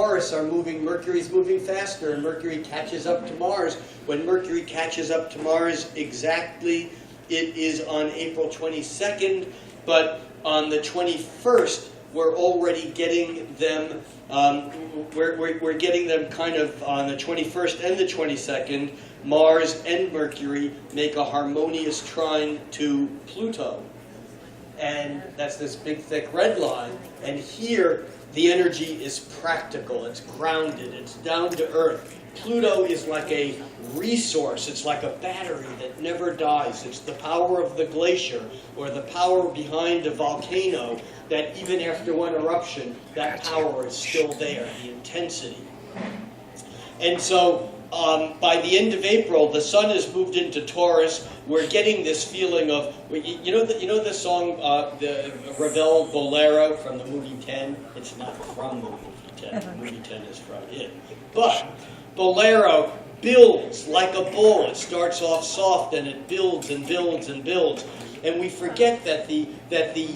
Taurus are moving, Mercury's moving faster, and Mercury catches up to Mars. When Mercury catches up to Mars exactly, it is on April 22nd, but on the 21st, we're already getting them, we're getting them kind of on the 21st and the 22nd. Mars and Mercury make a harmonious trine to Pluto. And that's this big, thick red line. And here, the energy is practical, it's grounded, it's down to earth. Pluto is like a resource, it's like a battery that never dies. It's the power of the glacier, or the power behind a volcano, that even after one eruption, that power is still there, the intensity. And so, by the end of April, the sun has moved into Taurus. We're getting this feeling of, you know the song, the Ravel Bolero from the movie 10? It's not from the movie 10. The movie 10 is from it. But Bolero builds like a bull. It starts off soft and it builds and builds and builds. And we forget that the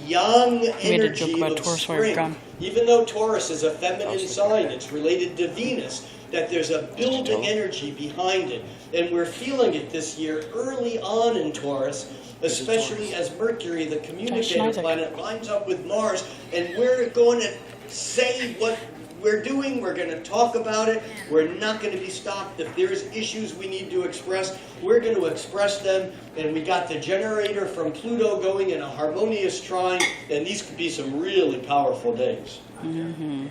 yang energy of spring, even though Taurus is a feminine sign, it's related to Venus, that there's a building energy behind it. And we're feeling it this year early on in Taurus, especially as Mercury, the communicator planet, lines up with Mars, and we're going to say what we're doing, we're going to talk about it, we're not going to be stopped. If there's issues we need to express, we're going to express them, and we got the generator from Pluto going in a harmonious trine, and these could be some really powerful days. Mm-hmm.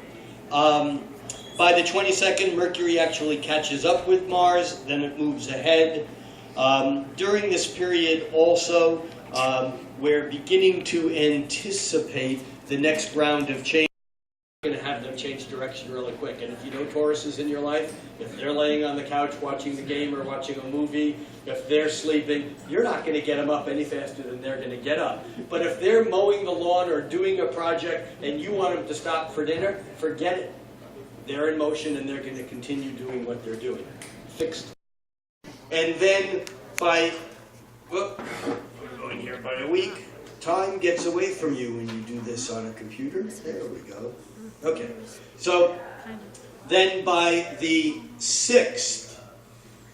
By the 22nd, Mercury actually catches up with Mars, then it moves ahead. During this period also, we're beginning to anticipate the next round of change. We're going to have them change direction really quick. And if you know Taurus is in your life, if they're laying on the couch watching the game or watching a movie, if they're sleeping, you're not going to get them up any faster than they're going to get up. But if they're mowing the lawn or doing a project and you want them to stop for dinner, forget it. They're in motion and they're going to continue doing what they're doing. Fixed. And then by, we're going here by a week, time gets away from you when you do this on a computer. There we go. Okay. So then by the 6th,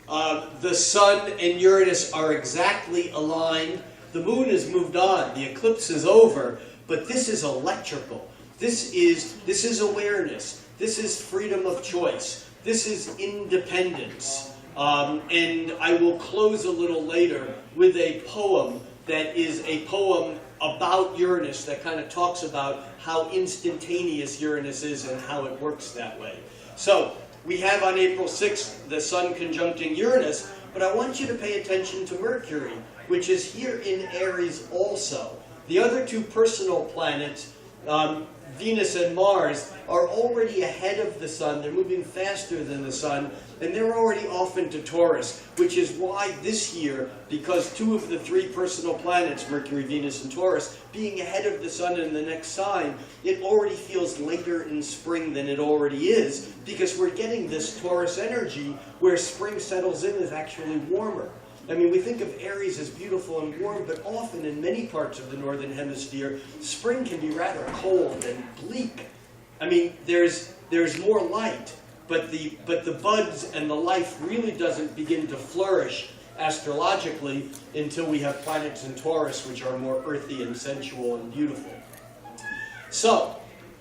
the Sun and Uranus are exactly aligned. The Moon has moved on. The eclipse is over. But this is electrical. This is awareness. This is freedom of choice. This is independence. And I will close a little later with a poem that is a poem about Uranus that kind of talks about how instantaneous Uranus is and how it works that way. So, we have on April 6th the Sun conjuncting Uranus, but I want you to pay attention to Mercury, which is here in Aries also. The other two personal planets, Venus and Mars, are already ahead of the Sun. They're moving faster than the Sun, and they're already off into Taurus, which is why this year, because two of the three personal planets, Mercury, Venus, and Taurus, being ahead of the Sun in the next sign, it already feels later in spring than it already is, because we're getting this Taurus energy where spring settles in is actually warmer. I mean, we think of Aries as beautiful and warm, but often in many parts of the northern hemisphere, spring can be rather cold and bleak. I mean, there's more light, but the buds and the life really doesn't begin to flourish astrologically until we have planets in Taurus, which are more earthy and sensual and beautiful. So,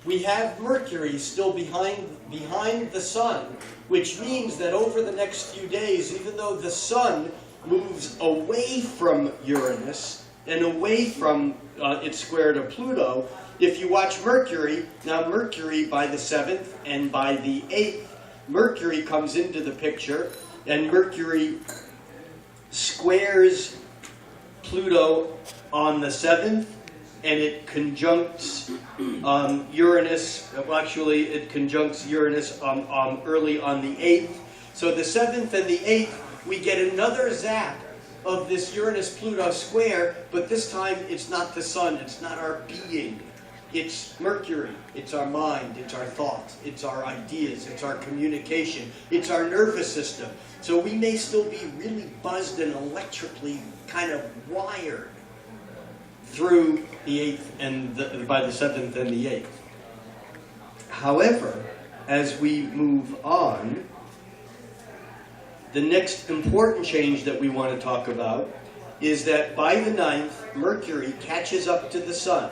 we have Mercury still behind the Sun, which means that over the next few days, even though the Sun moves away from Uranus and away from its square to Pluto, if you watch Mercury, now Mercury by the 7th and by the 8th, Mercury comes into the picture, and Mercury squares Pluto on the 7th, and it conjuncts Uranus, well actually it conjuncts Uranus early on the 8th. So the 7th and the 8th, we get another zap of this Uranus-Pluto square, but this time it's not the Sun, it's not our being. It's Mercury, it's our mind, it's our thoughts, it's our ideas, it's our communication, it's our nervous system. So we may still be really buzzed and electrically kind of wired through the 8th and by the 7th and the 8th. However, as we move on, the next important change that we want to talk about is that by the 9th, Mercury catches up to the Sun.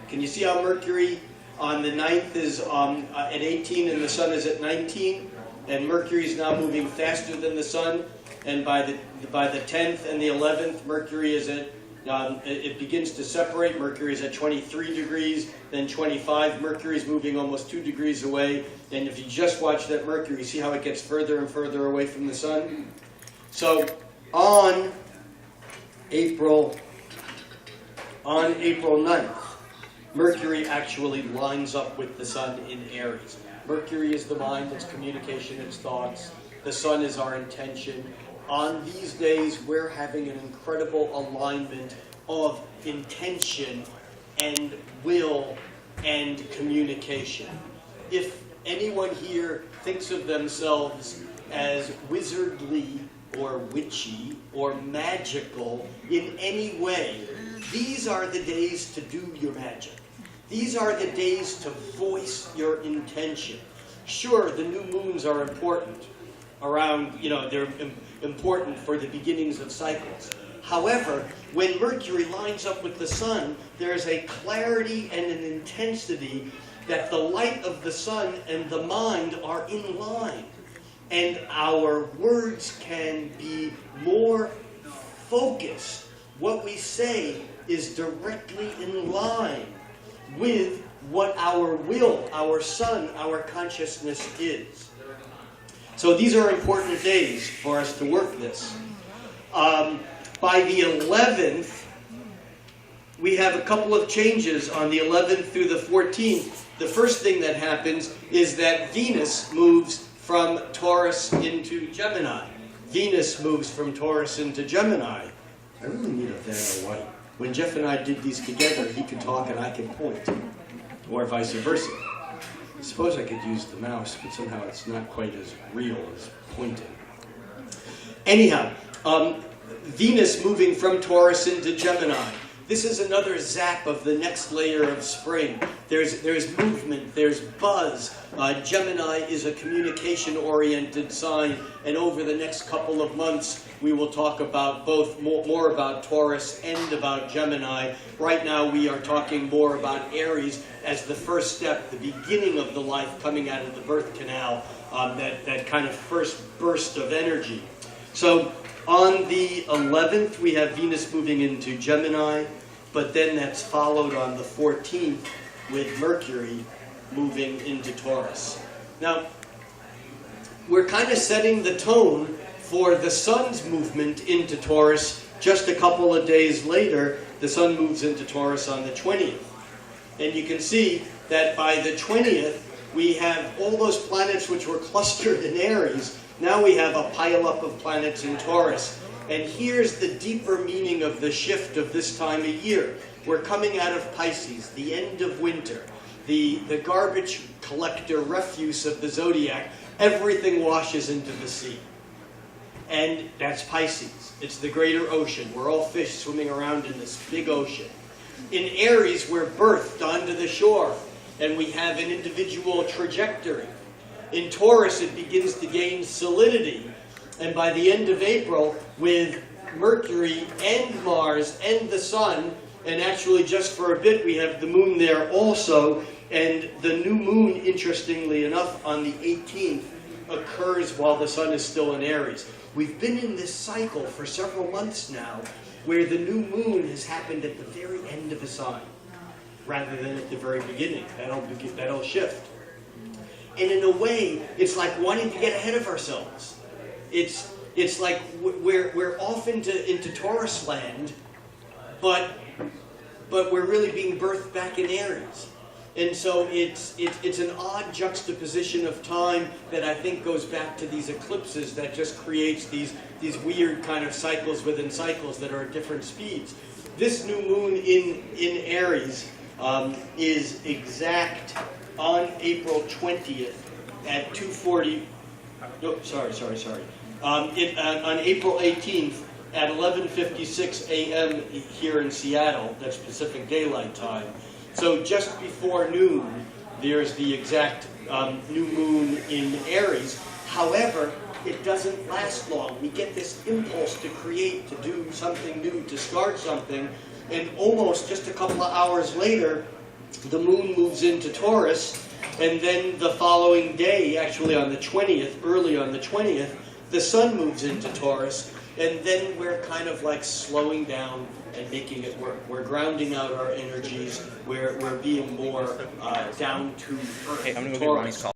Can you see how Mercury on the 9th is at 18 and the Sun is at 19? And Mercury is now moving faster than the Sun. And by the 10th and the 11th, Mercury is at, it begins to separate. Mercury is at 23 degrees, then 25. Mercury is moving almost 2 degrees away. And if you just watch that Mercury, see how it gets further and further away from the Sun? So on April 9th, Mercury actually lines up with the Sun in Aries. Mercury is the mind, it's communication, it's thoughts. The Sun is our intention. On these days, we're having an incredible alignment of intention and will and communication. If anyone here thinks of themselves as wizardly or witchy or magical in any way, these are the days to do your magic. These are the days to voice your intention. Sure, the new moons are important around, they're important for the beginnings of cycles. However, when Mercury lines up with the Sun, there's a clarity and an intensity that the light of the Sun and the mind are in line. And our words can be more focused. What we say is directly in line with what our will, our Sun, our consciousness is. So these are important days for us to work this. By the 11th, we have a couple of changes on the 11th through the 14th. The first thing that happens is that Venus moves from Taurus into Gemini. Venus moves from Taurus into Gemini. I really need a Vanna White. When Jeff and I did these together, he could talk and I could point, or vice versa. I suppose I could use the mouse, but somehow it's not quite as real as pointing. Anyhow, Venus moving from Taurus into Gemini. This is another zap of the next layer of spring. There's movement, there's buzz. Gemini is a communication-oriented sign, and over the next couple of months, we will talk about both more about Taurus and about Gemini. Right now, we are talking more about Aries as the first step, the beginning of the life coming out of the birth canal, that kind of first burst of energy. So on the 11th, we have Venus moving into Gemini, but then that's followed on the 14th with Mercury moving into Taurus. Now, we're kind of setting the tone for the Sun's movement into Taurus. Just a couple of days later, the Sun moves into Taurus on the 20th. And you can see that by the 20th, we have all those planets which were clustered in Aries. Now we have a pileup of planets in Taurus. And here's the deeper meaning of the shift of this time of year. We're coming out of Pisces, the end of winter, the garbage collector refuse of the zodiac. Everything washes into the sea. And that's Pisces. It's the greater ocean. We're all fish swimming around in this big ocean. In Aries, we're birthed onto the shore, and we have an individual trajectory. In Taurus, it begins to gain solidity. And by the end of April, with Mercury and Mars and the Sun, and actually just for a bit we have the Moon there also, and the new Moon, interestingly enough, on the 18th, occurs while the Sun is still in Aries. We've been in this cycle for several months now, where the new Moon has happened at the very end of a sign, rather than at the very beginning. That'll shift. And in a way, it's like wanting to get ahead of ourselves. It's like we're off into Taurus land, but we're really being birthed back in Aries. And so it's an odd juxtaposition of time that I think goes back to these eclipses that just creates these weird kind of cycles within cycles that are at different speeds. This new moon in Aries is exact on April 20th at 2:40. No, sorry. On April 18th at 11:56 a.m. here in Seattle, that's Pacific Daylight Time. So just before noon, there's the exact new moon in Aries. However, it doesn't last long. We get this impulse to create, to do something new, to start something, and almost just a couple of hours later, the moon moves into Taurus, and then the following day, actually on the 20th, early on the 20th, the sun moves into Taurus, and then we're kind of like slowing down and making it work. We're grounding out our energies. We're being more down to earth. Hey, I'm gonna go get Ronnie's call.